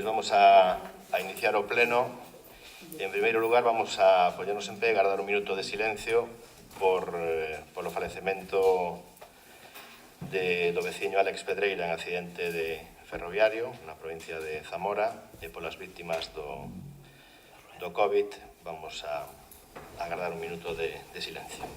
Pois vamos a iniciar o pleno. En primeiro lugar, vamos a poñernos en pé e guardar un minuto de silencio polo falecemento do veciño Álex Pedreira en accidente ferroviario na provincia de Zamora e polas víctimas do COVID. Vamos a guardar un minuto de silencio.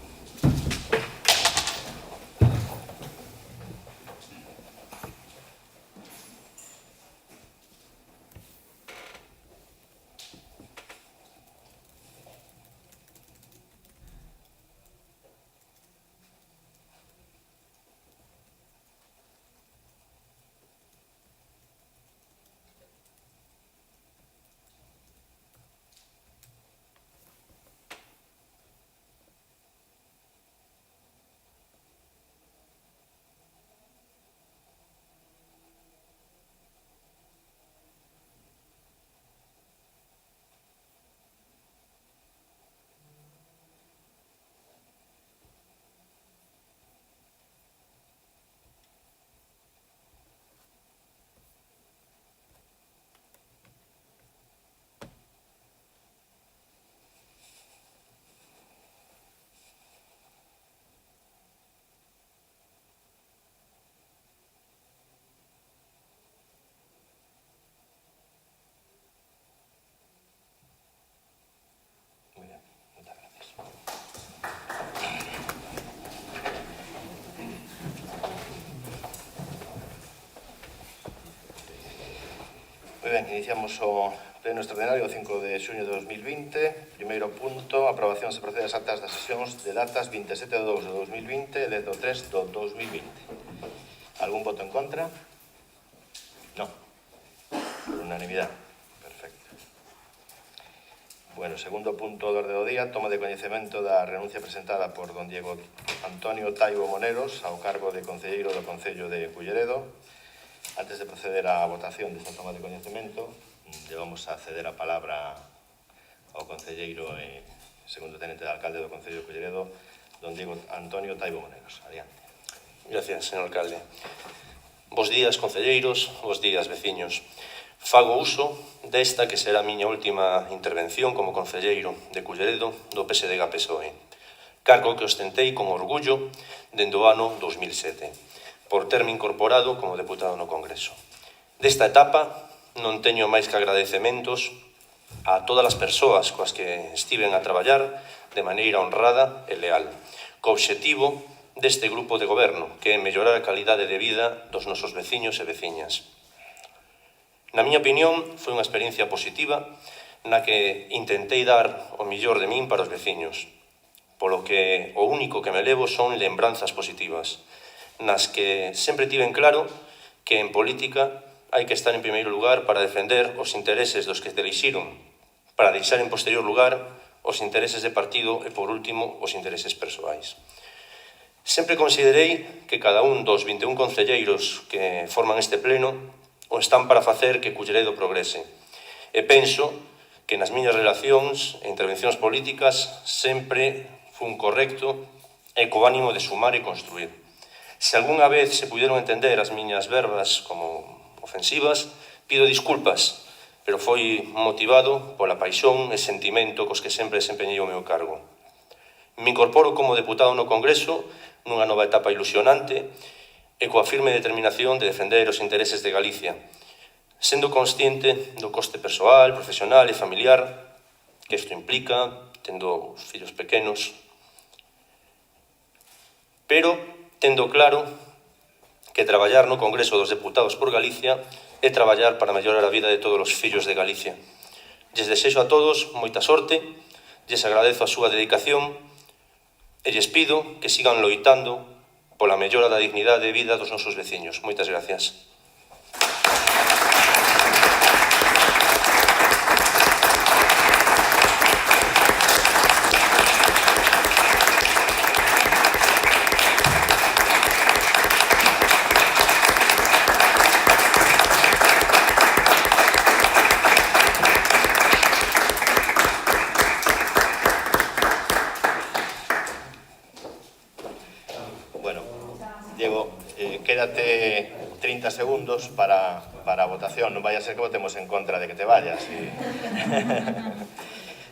Moi ben, iniciamos o pleno extraordinario 5 de xuño de 2020. Primeiro punto, aprobación se procede as actas das sesións de datas 27 de 2 de 2020 e 10 de 3 de 2020. Algún voto en contra? No. Por unanimidade. Perfecto. Bueno, segundo punto do orde do día, toma de coñecemento da renuncia presentada por don Diego Antonio Taibo Moneros ao cargo de concelleiro do Concello de Culleredo. Antes de proceder á votación desta toma de coñecemento, lle vamos a ceder a palabra ao concelleiro e segundo tenente de alcalde do Concello de Culleredo, don Diego Antonio Taibo Moneros. Adiante. Gracias, señor alcalde. Bos días, concelleiros, bos días, veciños. Fago uso desta que será a miña última intervención como concelleiro de Culleredo do PSDG-PSOE, cargo que ostentei con orgullo dende o ano 2007. Por terme incorporado como deputado no Congreso. Desta etapa non teño máis que agradecementos a todas as persoas coas que estiven a traballar de maneira honrada e leal, co obxectivo deste grupo de goberno, que é mellorar a calidade de vida dos nosos veciños e veciñas. Na miña opinión, foi unha experiencia positiva na que intentei dar o millor de min para os veciños, polo que o único que me levo son lembranzas positivas, nas que sempre tiven claro que en política hai que estar en primeiro lugar para defender os intereses dos que te elixiron, para deixar en posterior lugar os intereses de partido e, por último, os intereses persoais. Sempre considerei que cada un dos 21 concelleiros que forman este pleno o están para facer que Culleredo progrese. E penso que nas miñas relacións e intervencións políticas sempre fun correcto e co ánimo de sumar e construir. Se algunha vez se puderon entender as miñas verbas como ofensivas, pido disculpas, pero foi motivado pola paixón e sentimento cos que sempre desempeñei o meu cargo. Me incorporo como deputado no Congreso nunha nova etapa ilusionante e coa firme determinación de defender os intereses de Galicia, sendo consciente do coste persoal, profesional e familiar que isto implica, tendo os fillos pequenos, pero tendo claro que traballar no Congreso dos Deputados por Galicia é traballar para mellorar a vida de todos os fillos de Galicia. Lles desexo a todos moita sorte, lles agradezo a súa dedicación e lles pido que sigan loitando pola mellora da dignidade de vida dos nosos veciños. Moitas gracias. Diego, quédate 30 segundos para a votación. Non vai a ser que votemos en contra de que te vayas.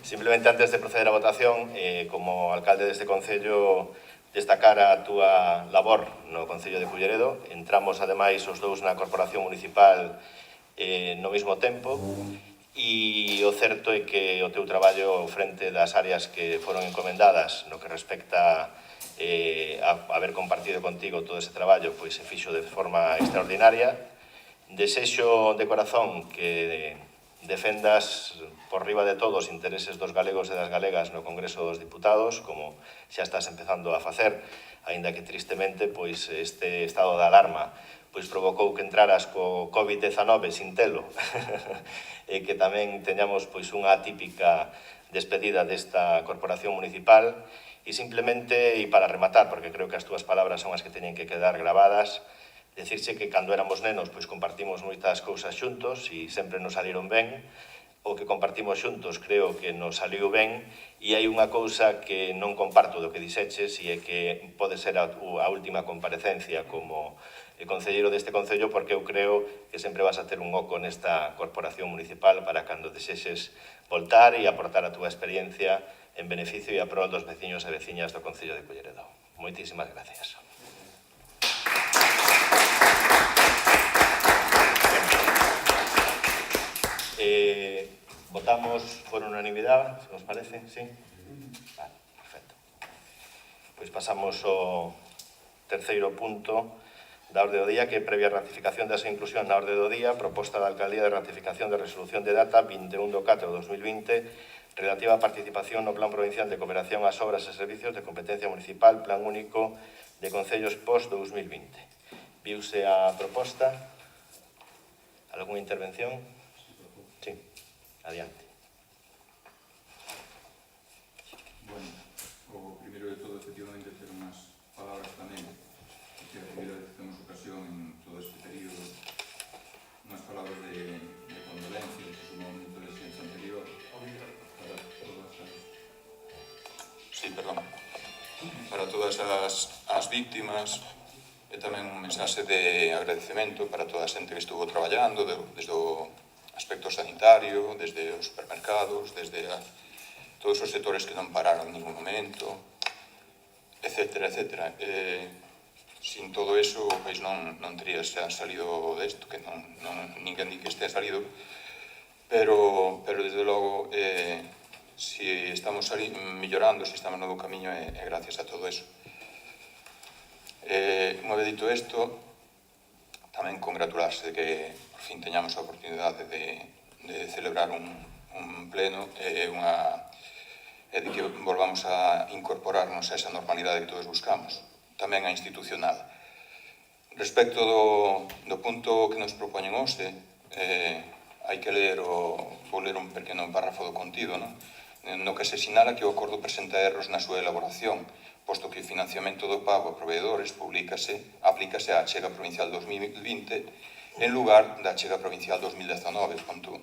Simplemente antes de proceder á votación, como alcalde deste Concello, destacar a túa labor no Concello de Culleredo. Entramos, ademais, os dous na Corporación Municipal no mesmo tempo, e o certo é que o teu traballo frente das áreas que foron encomendadas no que respecta a haber compartido contigo todo ese traballo, pois se fixo de forma extraordinaria. Desexo de corazón que defendas por riba de todo os intereses dos galegos e das galegas no Congreso dos Diputados, como xa estás empezando a facer, aínda que tristemente pois este estado de alarma pois provocou que entraras co COVID-19 sin telo e que tamén teñamos pois unha típica despedida desta corporación municipal. E simplemente, e para rematar, porque creo que as túas palabras son as que teñen que quedar gravadas, decirche que cando éramos nenos pois compartimos moitas cousas xuntos e sempre nos saliron ben. O que compartimos xuntos creo que nos saliu ben, e hai unha cousa que non comparto do que dixeches, e é que pode ser a última comparecencia como concelleiro deste Concello, porque eu creo que sempre vas a ter un oco nesta corporación municipal para cando desexes voltar e aportar a túa experiencia en beneficio e a prol dos veciños e veciñas do Concello de Culleredo. Moitísimas gracias. Votamos por unanimidade, se nos parece, sí? Vale, perfecto. Pois pasamos ao terceiro punto da orde do día, que é previa ratificación desa inclusión na orde do día, proposta da Alcaldía de ratificación de resolución de data 21/4/2020 relativa á participación no Plan Provincial de Cooperación ás Obras e Servicios de Competencia Municipal, Plan Único de Concellos post-2020. Viuse a proposta? Algúna intervención? Sí, adiante. Bueno, o primeiro de todo, efectivamente, ter unhas palabras tamén, que é a primeira vez que temos ocasión en todo este período, unhas palabras de condolencia, que no momento de xente anterior, para todas as... Sí, perdón. Para todas as víctimas, e tamén un mensaxe de agradecemento para toda a xente que estuvo traballando, desde o aspecto sanitario, desde os supermercados, desde todos os sectores que non pararon en ningún momento, etcétera, etcétera. Sin todo eso, o país non tería xa salido desto, que ninguén di que este ha salido, pero desde logo, si estamos mellorando, si estamos no bo camiño, é gracias a todo eso. Unha vez dito isto, tamén congratularse de que por fin teñamos a oportunidade de celebrar un pleno e de que volvamos a incorporarnos a esa normalidade que todos buscamos, tamén a institucional. Respecto do punto que nos propoñen hoxe, hai que vou ler un pequeno párrafo do contido, no que se sinala que o acordo presenta erros na súa elaboración, posto que o financiamento do pago a proveedores aplícase á Achega Provincial 2020 en lugar da Achega Provincial 2019,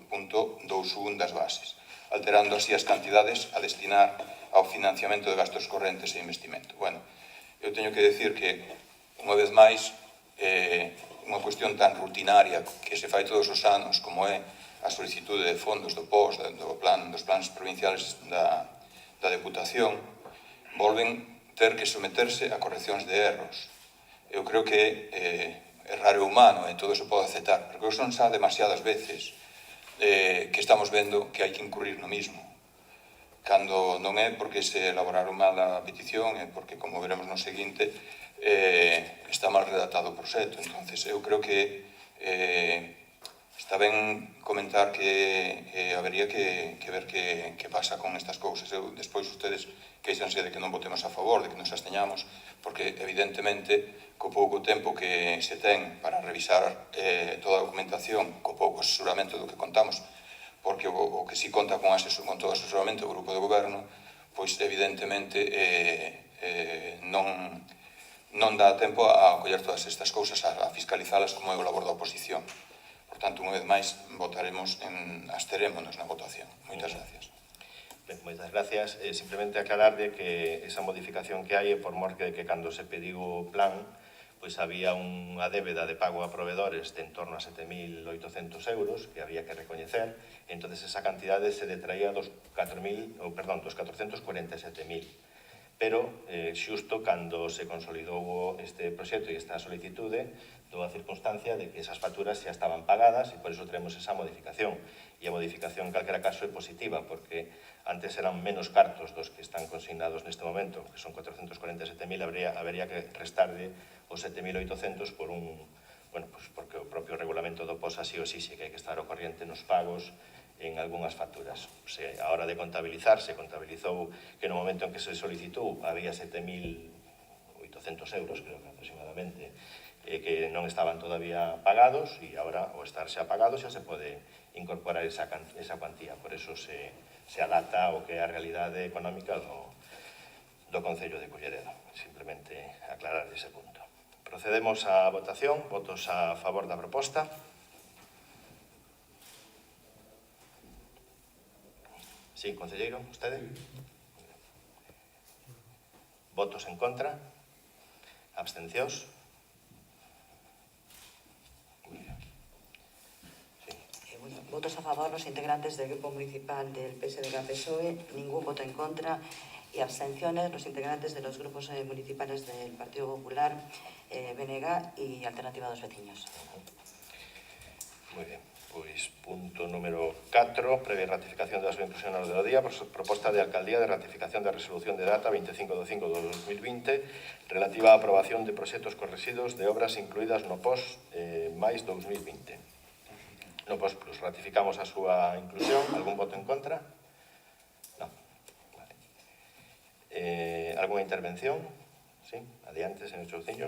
punto 2.1 das bases, alterando así as cantidades a destinar ao financiamento de gastos correntes e investimento. Bueno, eu teño que decir que, unha vez máis, unha cuestión tan rutinaria que se fai todos os anos como é a solicitude de fondos do POS, dos plans provinciales da Deputación, volven ter que someterse a correccións de erros. Eu creo que errar é humano e todo se pode aceptar, porque son xa demasiadas veces que estamos vendo que hai que incurrir no mismo. Cando non é porque se elaboraron mal a petición, é porque, como veremos no seguinte, está mal redactado o proxecto. Entonces, eu creo que está ben comentar que habería que ver que pasa con estas cousas. Despois, ustedes queixanse de que non votemos a favor, de que nos absteñamos, porque, evidentemente, co pouco tempo que se ten para revisar toda a documentación, co pouco asesoramento do que contamos, porque o que si conta con todo o asesoramento do Grupo de Goberno, pois, evidentemente, non dá tempo a coller todas estas cousas, a fiscalizalas como é o labor da oposición. Por tanto, unha vez máis, absterémonos na votación. Moitas gracias. Ben, moitas gracias. Simplemente aclararle que esa modificación que hai é por mor de que cando se pediu o plan, pois había unha débeda de pago a proveedores de en torno a 7.800 euros que había que recoñecer, e entón esa cantidade se detraía dos 447.000. Pero xusto cando se consolidou este proxecto e esta solicitude, dou a circunstancia de que esas facturas xa estaban pagadas e por iso traemos esa modificación. E a modificación, en calquera caso, é positiva, porque antes eran menos cartos dos que están consignados neste momento, que son 447.000, habería que restarle os 7.800 por porque o propio regulamento do POS así o exixe, que hai que estar ao corriente nos pagos en algunhas facturas. A hora de contabilizar, se contabilizou que no momento en que se solicitou había 7.800 euros, creo que aproximadamente, que non estaban todavía pagados, e agora, ao estar xa pagados, xa se pode incorporar esa cuantía. Por eso se adapta ao que é a realidade económica do Concello de Culleredo. Simplemente aclarar ese punto. Procedemos á votación. Votos a favor da proposta. Sí, concelleiro, vostede? Votos en contra? Abstencións? Votos a favor los integrantes del Grupo Municipal del PSDG-PSOE, ningún voto en contra, y abstenciones los integrantes de los grupos municipales del Partido Popular, BNG y Alternativa dos Veciños. Moi ben. Pois, punto número 4, previa ratificación da súa inclusión no orde do día, proposta de Alcaldía de ratificación de resolución de data 25/5/2020 relativa á aprobación de proxectos con residuos de obras incluídas no POS máis 2020. No POS Plus, ratificamos a súa inclusión. Algún voto en contra? Non. Vale. Alguna intervención? Sí, adiante, señor Chouciño.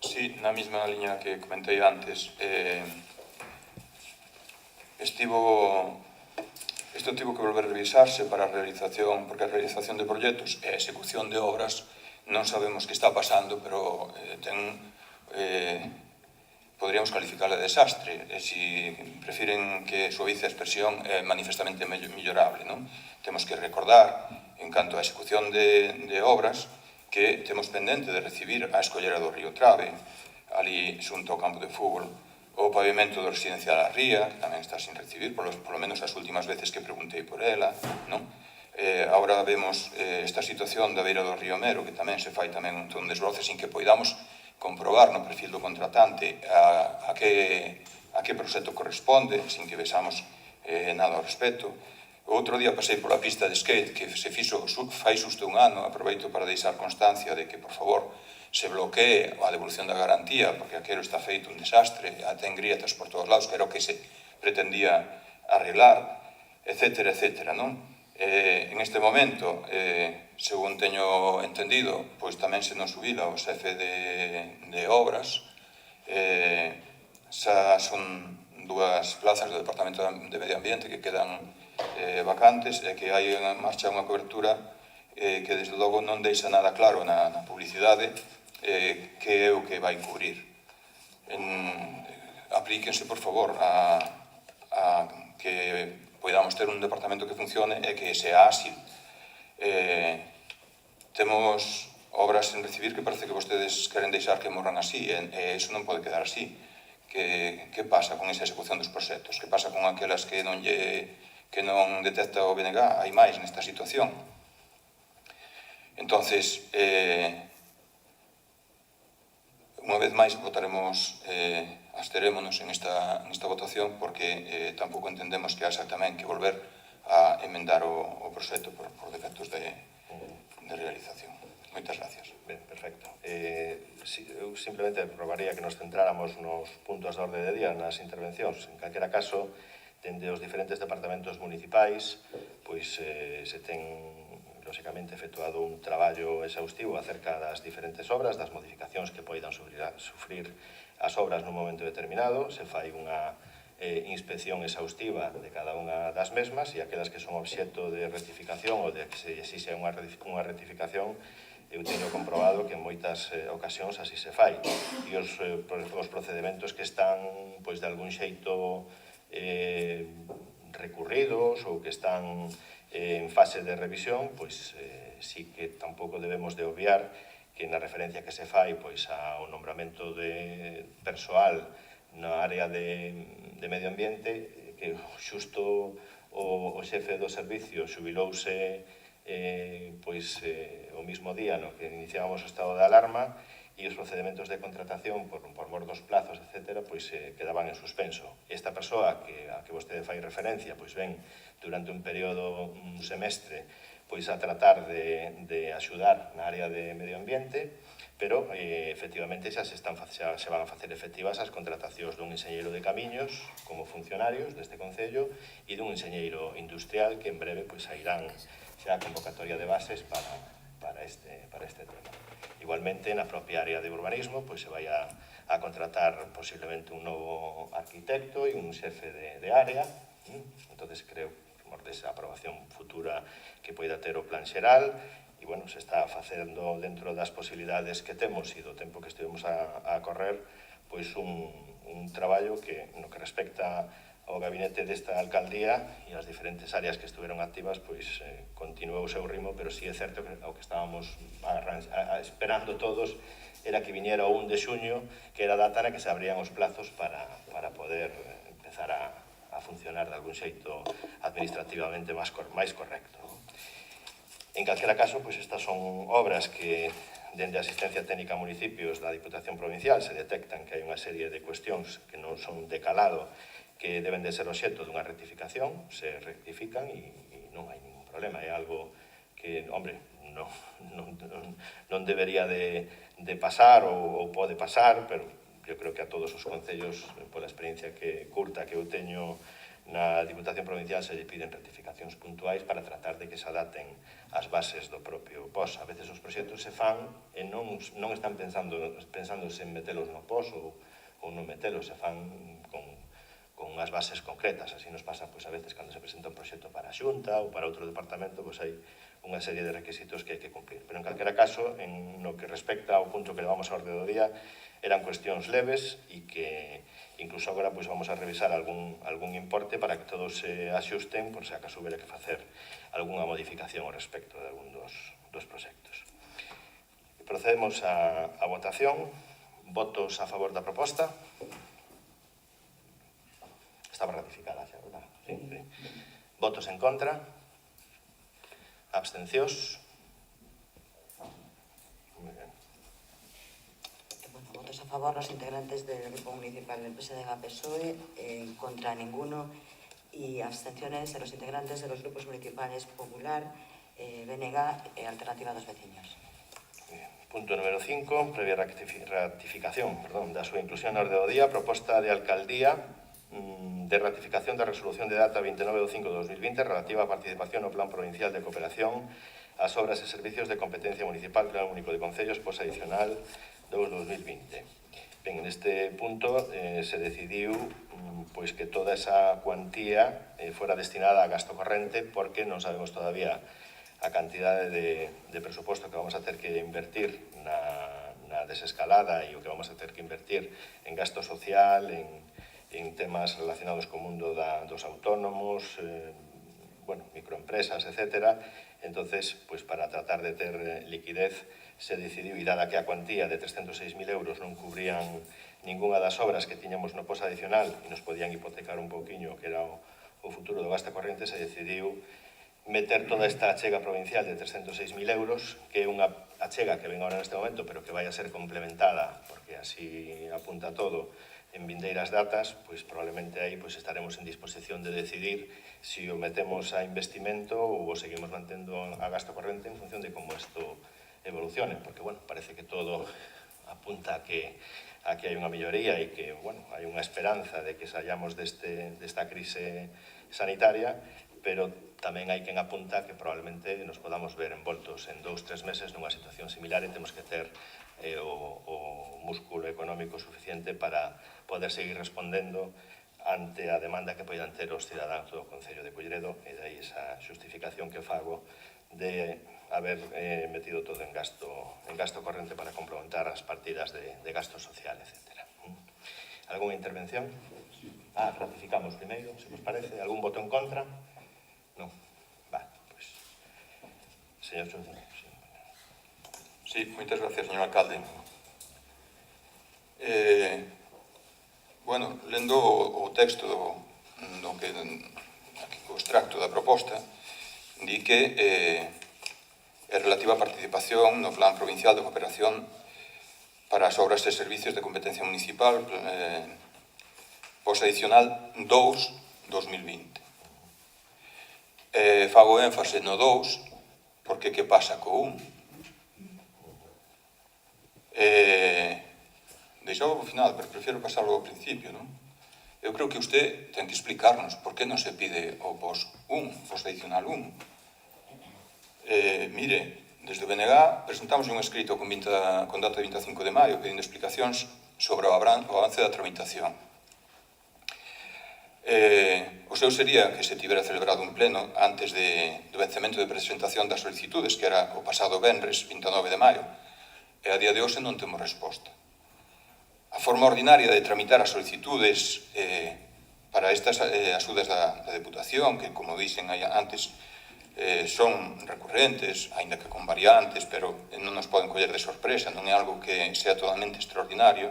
Sí, na mesma liña que comentei antes, isto tivo que volver a revisarse para a realización, porque a realización de proxectos e a execución de obras non sabemos que está pasando, pero poderíamos calificarla de desastre, e se prefiren que suavice a expresión, é manifestamente mellorable, non? Temos que recordar, en canto á execución de obras, que temos pendente de recibir a escollera do Río Trave, ali xunto ao campo de fútbol, o pavimento do residencial a Ría, que tamén está sin recibir, polo menos as últimas veces que preguntei por ela, non? Agora vemos esta situación da beira do Río Mero, que tamén se fai tamén un desbroce sin que poidamos comprobar no perfil do contratante a que proxecto corresponde, sin que vexamos nada ao respecto. O outro día pasei pola pista de skate que se fixo fai xusto un ano. Aproveito para deixar constancia de que, por favor, se bloquee a devolución da garantía, porque aquilo está feito un desastre, ten grietas por todos lados, que era o que se pretendía arreglar, etcétera, etcétera, non? En este momento, según teño entendido, pois tamén se nos subila o xefe de obras, xa son dúas plazas do Departamento de Medio Ambiente que quedan vacantes, e que hai en marcha unha cobertura que desde logo non deixa nada claro na publicidade que é o que vai cubrir. Aplíquense, por favor, a que podamos ter un departamento que funcione e que sea áxil. Temos obras sin recibir que parece que vostedes queren deixar que morran así, e iso non pode quedar así. Que pasa con esa execución dos proxectos? Que pasa con aquelas que non detecta o BNG? Hai máis nesta situación. Entonces, unha vez máis votaremos, absterémonos en esta votación, porque tampouco entendemos que haxa tamén que volver a emendar o proxecto por defectos de realización. Moitas gracias. Ben, perfecto. Eu simplemente probaría que nos centráramos nos puntos de orde de día, nas intervencións. En calquera caso, dende os diferentes departamentos municipais, pois se ten lóxicamente efectuado un traballo exhaustivo acerca das diferentes obras, das modificacións que poidan sufrir as obras nun momento determinado. Se fai unha inspección exhaustiva de cada unha das mesmas, e aquelas que son obxecto de rectificación ou de que se exixe unha rectificación, eu teño comprobado que en moitas ocasións así se fai. E os procedementos que están, pois, de algún xeito recurridos ou que están en fase de revisión, pois sí que tampouco debemos de obviar que que na referencia que se fai pois ao nombramento de persoal na área de medio ambiente, que xusto o xefe do servicio xubilouse o mismo día no que iniciábamos o estado de alarma, e os procedementos de contratación por mor dos plazos, etc., pois quedaban en suspenso. Esta persoa a que vostede fai referencia pois ven durante un período, un semestre, pois a tratar de axudar na área de medio ambiente, pero efectivamente xa se van a facer efectivas as contratacións dun enxeñeiro de camiños como funcionarios deste Concello e dun enxeñeiro industrial que en breve pois sairán xa a convocatoria de bases para este tema. Igualmente, na propia área de urbanismo, pois se vai a contratar posiblemente un novo arquitecto e un xefe de área. Entonces, creo que por desa aprobación futura que poida ter o plan xeral, e, bueno, se está facendo dentro das posibilidades que temos e do tempo que estivemos a correr, pois un traballo que, no que respecta ao gabinete desta alcaldía e as diferentes áreas que estuveron activas, pois continuou o seu ritmo, pero sí é certo que o que estábamos esperando todos era que viniera o 1 de xuño, que era a data na que se abrían os plazos para poder empezar a funcionar de algún xeito administrativamente máis correcto. En calquera caso, pois estas son obras que dende a asistencia técnica a municipios da Diputación Provincial se detectan que hai unha serie de cuestións que non son de calado, que deben de ser obxecto dunha rectificación, se rectifican e non hai ningún problema. É algo que, hombre, non debería de pasar ou pode pasar, pero eu creo que a todos os concellos, pola experiencia curta que eu teño na Diputación Provincial, se lle piden rectificacións puntuais para tratar de que se adapten as bases do propio POS. A veces os proxectos se fan e non están pensando en metelos no POS ou non metelos, se fan con unhas bases concretas. Así nos pasa, pois, a veces, cando se presenta un proxecto para a Xunta ou para outro departamento, pois hai unha serie de requisitos que hai que cumplir. Pero, en calquera caso, en no que respecta ao punto que levamos a orde do día, eran cuestións leves e que incluso agora pois vamos a revisar algún importe para que todos se axusten por se acaso hubiera que facer algunha modificación ao respecto de algún dos proxectos. Procedemos a votación. Votos a favor da proposta. Estaba ratificada xa, verdad? Sí. Votos en contra. Abstencións. Muy ben. Votos a favor los integrantes del Grupo Municipal del PSDG-PSOE, en contra ninguno, y abstenciones de los integrantes de los grupos municipales Popular, BNG e Alternativa dos Veciños. Punto número 5, previa ratificación da súa inclusión na orde do día, proposta de alcaldía de ratificación da resolución de data 29 de 5 de 2020 relativa á participación no Plan Provincial de Cooperación ás obras e servicios de competencia municipal, Plan Único de Concellos, posadicional 2-2020. Ben, neste punto se decidiu pois que toda esa cuantía fora destinada a gasto corrente, porque non sabemos todavía a cantidade de presuposto que vamos a ter que invertir na desescalada e o que vamos a ter que invertir en gasto social, en temas relacionados co mundo dos autónomos, microempresas, etc. Entonces, pois para tratar de ter liquidez, se decidiu, e dada que a cuantía de 306.000 euros non cubrían ninguna das obras que tiñamos no POS adicional e nos podían hipotecar un pouquiño que era o futuro do gasto corrente, se decidiu meter toda esta achega provincial de 306.000 euros, que é unha achega que ven agora neste momento, pero que vai a ser complementada, porque así apunta todo, en vindeiras datas, pois probablemente aí pois estaremos en disposición de decidir se o metemos a investimento ou o seguimos mantendo a gasto corrente en función de como isto evolucione, porque, parece que todo apunta a que hai unha melloría e que, hai unha esperanza de que saíamos desta crise sanitaria, pero tamén hai quen apunta que probablemente nos podamos ver envoltos en 2-3 meses nunha situación similar e temos que ter o músculo económico suficiente para poder seguir respondendo ante a demanda que poidan ter os cidadáns do Concello de Culleredo, e dai esa xustificación que fago de haber metido todo en gasto corrente para complementar as partidas de gasto social, etc. Algúna intervención? Ratificamos primeiro, se vos parece. Algún voto en contra? Non. Vale, pois... Señor Chunce. Sí, moitas gracias, señor alcalde. Bueno, lendo o texto o extracto da proposta, di que é relativa á participación no Plan Provincial de Cooperación para as obras e servicios de competencia municipal, post adicional 2-2020. Fago énfase no 2, porque que pasa co 1? Deixou ao final, pero prefiero pasarlo ao principio, non? Eu creo que usted ten que explicarnos por que non se pide o post 1, post adicional 1. Mire, desde o BNG presentamos un escrito con data de 25 de maio pedindo explicacións sobre o avance da tramitación. O seu sería que se tivera celebrado un pleno antes do vencemento de presentación das solicitudes, que era o pasado venres 29 de maio, e a día de hoxe non temos resposta. A forma ordinaria de tramitar as solicitudes para estas axudas da Deputación, que, como dixen antes, son recurrentes, aínda que con variantes, pero non nos poden coller de sorpresa, non é algo que sea totalmente extraordinario,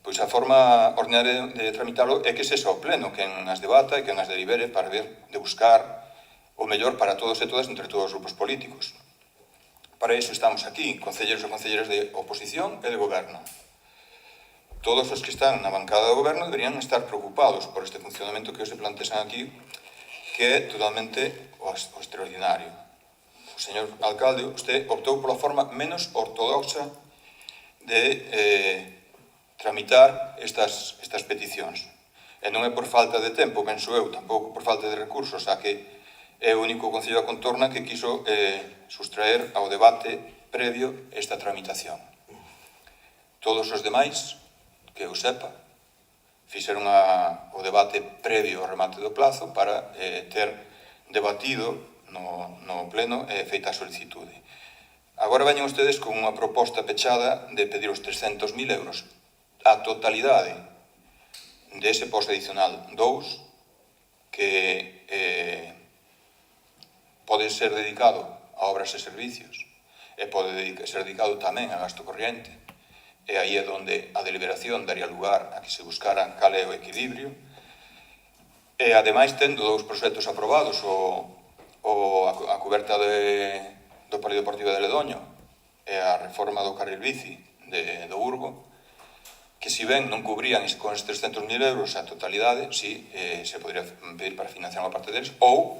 pois a forma ordinaria de tramitalo é que sexa o pleno quen as debata e quen as delibere para ver de buscar o mellor para todos e todas entre todos os grupos políticos. Para iso estamos aquí, concelleiros e concelleiras de oposición e de goberno. Todos os que están na bancada do goberno deberían estar preocupados por este funcionamento que se plantexan aquí, que é totalmente o extraordinario. O señor alcalde, usted optou pola forma menos ortodoxa de tramitar estas peticións. E non é por falta de tempo, penso eu, tampouco por falta de recursos, a que é o único Concello da Contorna que quiso sustraer ao debate previo esta tramitación. Todos os demais, que eu sepa, fixeron o debate previo ao remate do plazo para ter debatido no pleno e feita a solicitude. Agora veñen ustedes con unha proposta pechada de pedir os 300.000 euros. A totalidade dese post adicional 2, que pode ser dedicado a obras e servicios e pode ser dedicado tamén a gasto corriente, e aí é onde a deliberación daría lugar a que se buscara cal é o equilibrio. E ademais, tendo dous proxectos aprobados, a coberta do Polideportivo de Ledoño e a reforma do carril bici do Burgo, que si ben non cubrían con estes 300.000 euros a totalidade, si se podría pedir para financiar unha parte deles, ou,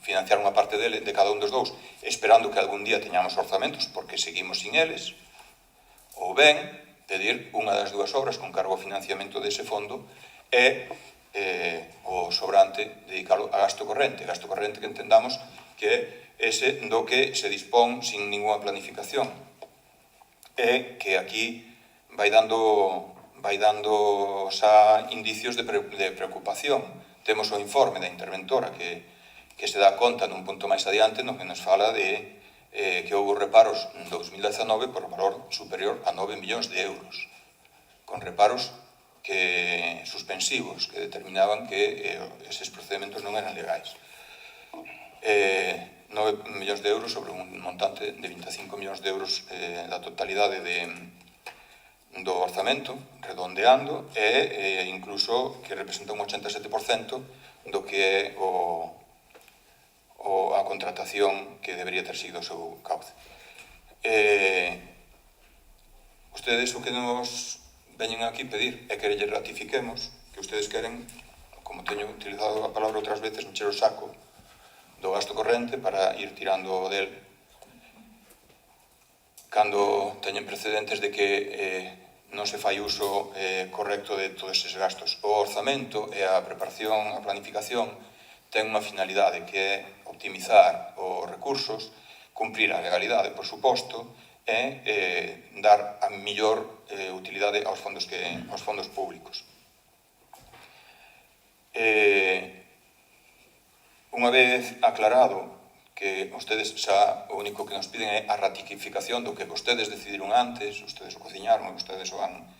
financiar unha parte de cada un dos dous, esperando que algún día teñamos orzamentos, porque seguimos sin eles, ou ben, pedir unha das dúas obras con cargo ao financiamento dese fondo e o sobrante dedicalo a gasto corrente que entendamos que é ese do que se dispón sin ninguna planificación, e que aquí vai dando xa indicios de preocupación. Temos o informe da interventora que se dá conta nun punto máis adiante no que nos fala de que houve reparos en 2019 por valor superior a 9 millóns de euros, con reparos suspensivos que determinaban que eses procedementos non eran legais. 9 millóns de euros sobre un montante de 25 millóns de euros da totalidade do orzamento, redondeando, e incluso que representa un 87% do que é a contratación que debería ter sido o seu cauce. Ustedes o que nos veñen aquí pedir é que lle ratifiquemos que ustedes queren, como teño utilizado a palabra outras veces, mexer o saco do gasto corrente para ir tirando del cando teñen precedentes de que non se fai uso correcto de todos eses gastos. O orzamento e a preparación, a planificación, ten unha finalidade que é optimizar os recursos, cumprir a legalidade, por suposto, e dar a mellor utilidade aos fondos públicos. Unha vez aclarado que ustedes xa o único que nos piden é a ratificación do que vostedes decidiron antes, ustedes o cociñaron, ustedes o van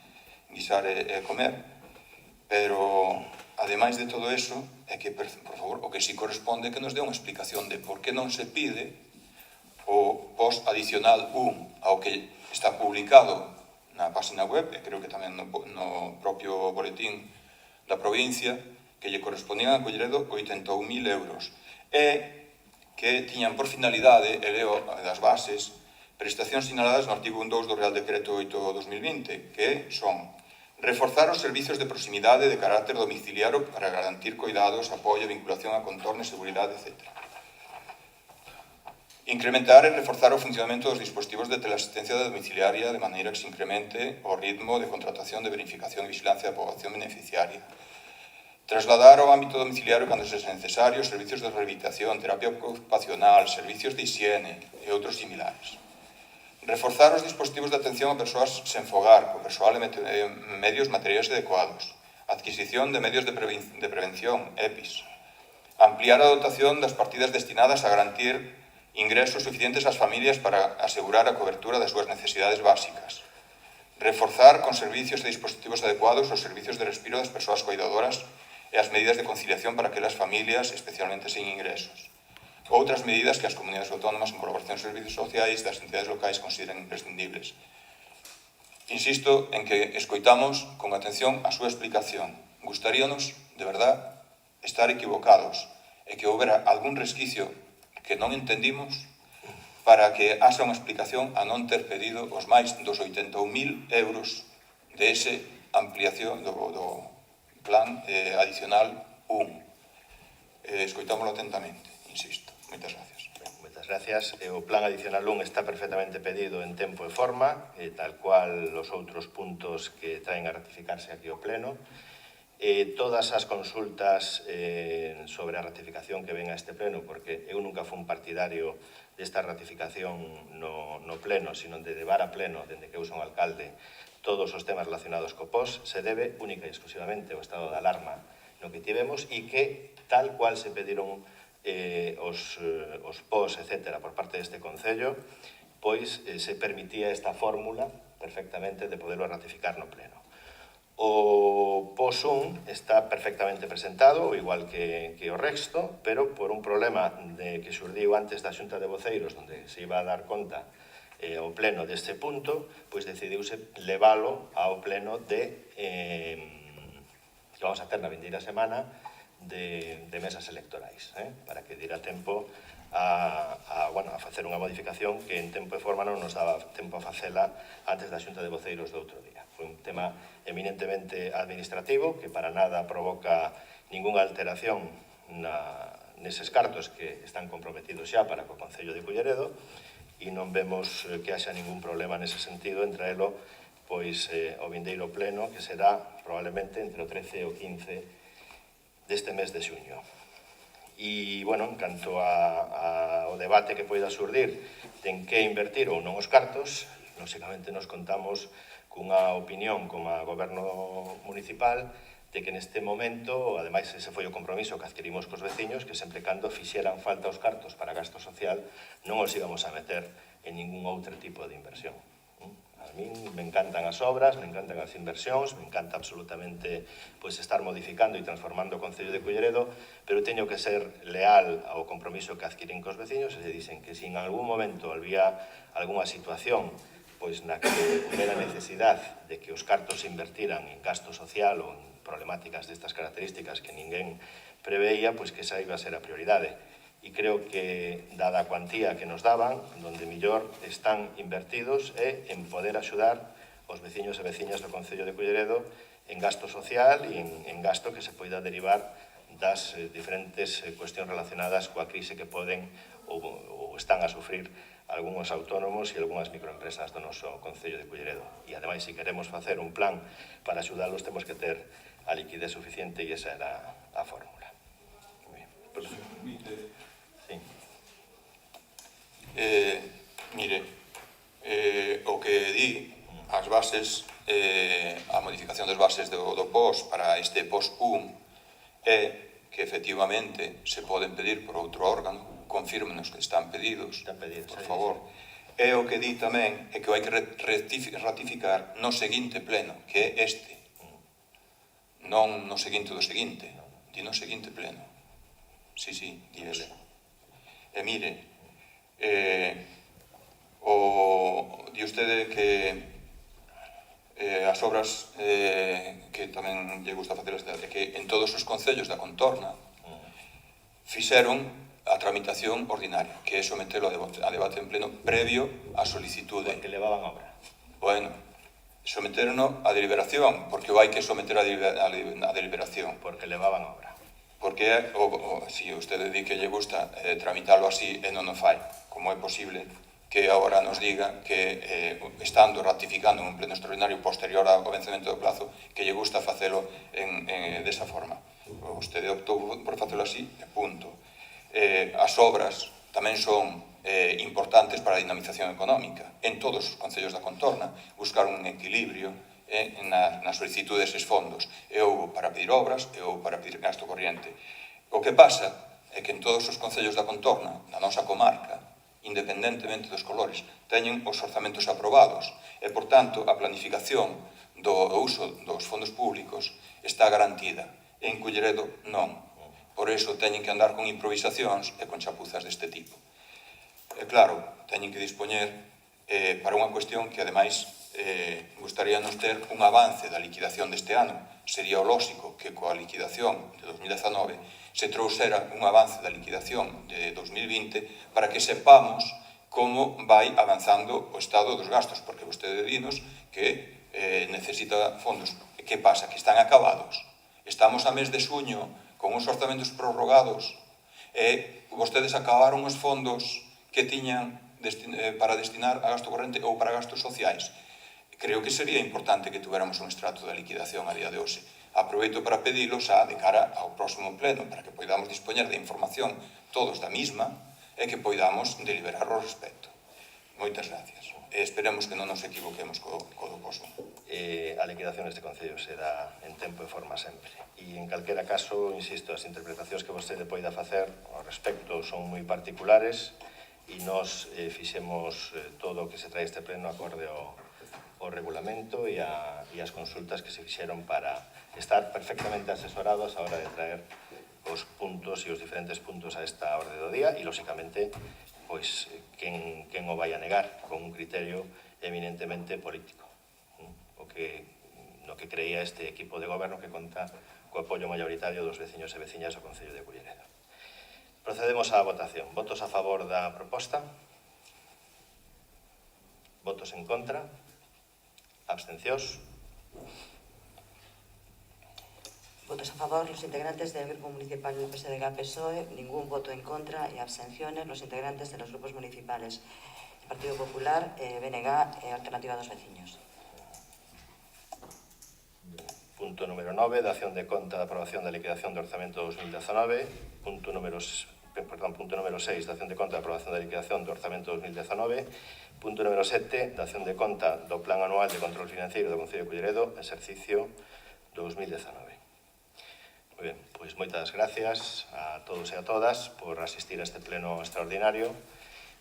guisar e comer, pero ademais de todo eso, é que, por favor, o que si corresponde é que nos dé unha explicación de por que non se pide o post adicional 1 ao que está publicado na página web, e creo que tamén no propio boletín da provincia, que lle correspondían a Culleredo 81.000 euros, e que tiñan por finalidade, e leo das bases, prestacións sinaladas no artigo 1.2 do Real Decreto 8/2020, que son reforzar os servizos de proximidade de carácter domiciliario para garantir cuidados, apoio, vinculación a contorno, seguridade, etc. Incrementar e reforzar o funcionamento dos dispositivos de teleasistencia domiciliaria de maneira que se incremente o ritmo de contratación de verificación e vigilancia da poboación beneficiaria. Trasladar ao ámbito domiciliario, cando sexa necesario, servicios de rehabilitación, terapia ocupacional, servicios de higiene e outros similares. Reforzar os dispositivos de atención a persoas sen fogar, co persoal e medios materiais adecuados. Adquisición de medios de prevención, EPIs. Ampliar a dotación das partidas destinadas a garantir ingresos suficientes ás familias para asegurar a cobertura das súas necesidades básicas. Reforzar con servicios e dispositivos adecuados os servicios de respiro das persoas cuidadoras e as medidas de conciliación para aquelas familias, especialmente sen ingresos. Outras medidas que as comunidades autónomas en colaboración con os servicios sociais das entidades locais consideran imprescindibles. Insisto en que escoitamos con atención a súa explicación. Gustaríanos, de verdad, estar equivocados e que houbera algún resquicio que non entendimos para que haxa unha explicación a non ter pedido os máis dos 81.000 euros de ese ampliación do plan adicional 1. Escoitámoslo atentamente, insisto. Moitas gracias. Moitas gracias. O plan adicional 1 está perfectamente pedido en tempo e forma, tal cual os outros puntos que traen a ratificarse aquí ao Pleno. Todas as consultas sobre a ratificación que ven a este Pleno, porque eu nunca fui un partidario desta ratificación no Pleno, sino de levar a Pleno, dende que eu son alcalde, todos os temas relacionados co POS, se debe única e exclusivamente ao estado de alarma no que tivemos e que tal cual se pediron os POS, etc., por parte deste Concello, pois se permitía esta fórmula perfectamente de poderlo ratificar no Pleno. O POS 1 está perfectamente presentado, igual que o resto, pero por un problema que xurdiu antes da Xunta de Voceiros, onde se iba a dar conta ao Pleno deste punto, pois decidiuse leválo ao Pleno que vamos a ter na vindeira semana, de mesas electorais, para que diera tempo a facer unha modificación que en tempo e forma non nos daba tempo a facela antes da Xunta de Voceiros do outro día. Foi un tema eminentemente administrativo que para nada provoca ningunha alteración neses cartos que están comprometidos xa para co Concello de Culleredo e non vemos que haxa ningún problema nese sentido entre elo pois o vindeiro pleno que será probablemente entre o 13 e o 15 deste mes de xuño. E, bueno, en canto ao debate que poida surdir de en que invertir ou non os cartos, lóxicamente nos contamos cunha opinión como a Goberno Municipal de que neste momento, ademais ese foi o compromiso que adquirimos cos veciños, que sempre cando fixeran falta os cartos para gasto social non os íbamos a meter en ningún outro tipo de inversión. A min me encantan as obras, me encantan as inversións, me encanta absolutamente estar modificando e transformando o Concello de Culleredo, pero teño que ser leal ao compromiso que adquirín cos veciños e dicen que se en algún momento había algunha situación na que houbera necesidade de que os cartos se invertiran en gasto social ou en problemáticas destas características que ninguén preveía, que esa iba a ser a prioridade. E creo que, dada a cuantía que nos daban, donde millor están invertidos é en poder axudar os veciños e veciñas do Concello de Culleredo en gasto social e en gasto que se poida derivar das diferentes cuestións relacionadas coa crise que poden ou están a sufrir algúns autónomos e algunhas microempresas do noso Concello de Culleredo. E, ademais, se queremos facer un plan para axudalos, temos que ter a liquidez suficiente e esa era a fórmula. Sí. Mire, o que di as bases, a modificación das bases do POS para este POS 1 é que efectivamente se poden pedir por outro órgano, confírmenos que están pedidos, por favor. E o que di tamén é que hai que ratificar no seguinte pleno, que é este, non no seguinte do seguinte, di no seguinte pleno. Sí, di eso. E mire, Di vostede que as obras que tamén lle gusta facer que en todos os concellos da contorna fixeron a tramitación ordinaria, que é sometelo a debate en pleno previo á solicitude. Que levaban obra. Bueno, someterono a deliberación, porque o hai que someter a deliberación. Porque levaban obra. Porque, si vostede di que lle gusta tramitalo así e non o fai, como é posible que agora nos diga que, estando ratificando un pleno extraordinario posterior ao vencemento do plazo, que lle gusta facelo desa forma. Vostede optou por facelo así, e punto. As obras tamén son importantes para a dinamización económica. En todos os concellos da contorna, buscar un equilibrio na solicitud deses fondos. E houve para pedir obras, e houve para pedir gasto corriente. O que pasa é que en todos os concellos da contorna, na nosa comarca, independentemente dos colores, teñen os orzamentos aprobados e, por tanto, a planificación do uso dos fondos públicos está garantida. En Culleredo, non. Por iso, teñen que andar con improvisacións e con chapuzas deste tipo. E, claro, teñen que dispoñer para unha cuestión que, ademais, gustaríanos ter un avance da liquidación deste ano. Sería o lóxico que coa liquidación de 2019 se trouxera un avance da liquidación de 2020 para que sepamos como vai avanzando o estado dos gastos, porque vostede dinos que necesita fondos. Que pasa? Que están acabados. Estamos a mes de xuño con uns orzamentos prorrogados e vostedes acabaron os fondos que tiñan para destinar a gasto corrente ou para gastos sociais. Creo que sería importante que tuéramos un extracto da liquidación a día de hoxe. Aproveito para pedilos de cara ao próximo pleno, para que poidamos dispoñer de información todos da mesma e que poidamos deliberar ao respecto. Moitas gracias. Esperemos que non nos equivoquemos co do posmo. A liquidación deste Concello será en tempo e forma sempre. E, en calquera caso, insisto, as interpretacións que vostede poida facer ao respecto son moi particulares e nós fixemos todo o que se trae este pleno acorde ao regulamento e as consultas que se fixeron para estar perfectamente asesorados a hora de traer os puntos e os diferentes puntos a esta orde do día e, lóxicamente, pois, quen o vai a negar con un criterio eminentemente político, no que creía este equipo de goberno que conta co apoio maioritario dos veciños e veciñas do Concello de Culleredo. Procedemos á votación. Votos a favor da proposta? Votos en contra? Abstencións? Votos a favor los integrantes del Grupo Municipal del PSDG-PSOE, ningún voto en contra y abstenciones los integrantes de los grupos municipales Partido Popular, BNG e Alternativa dos Veciños. Punto número 9, dación de conta da aprobación da liquidación do orzamento 2019. Punto número 6, dación de conta da aprobación da liquidación do orzamento 2019. Punto número 7, dación de conta do Plan Anual de Control Financiero do Concello de Culleredo, exercicio 2019. Moi ben, pois moitas gracias a todos e a todas por asistir a este pleno extraordinario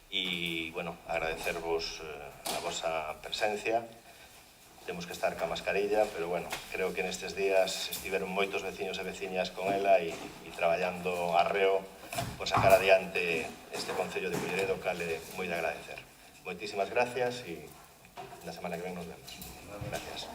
e, bueno, agradecervos a vosa presencia. Temos que estar ca mascarilla, pero, bueno, creo que nestes días estiveron moitos veciños e veciñas con ela e traballando arreo por sacar adiante este Concello de Culleredo, cal é moi de agradecer. Moitísimas gracias e na semana que ven nos vemos. Gracias.